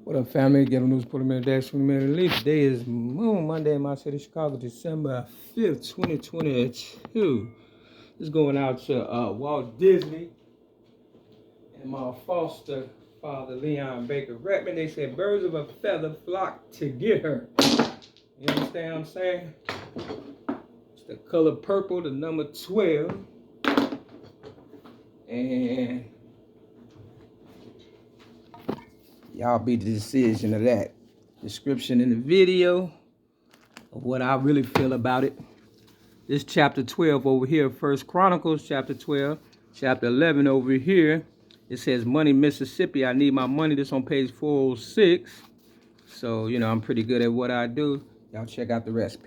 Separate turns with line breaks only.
What up, family? Get a news, put them in the dash, 20 minute lead. Today is Monday in my city, Chicago, December 5th, 2022. This is going out to Walt Disney and my foster father, Leon Baker Redmond. They said birds of a feather flock to get her. You understand what I'm saying? It's the color purple, the number 12. And y'all be the decision of that. Description in the video of what I really feel about it. This chapter 12 over here, First Chronicles chapter 12. Chapter 11 over here, it says money Mississippi. I need my money. This on page 406. So, you know, I'm pretty good at what I do. Y'all check out the rest.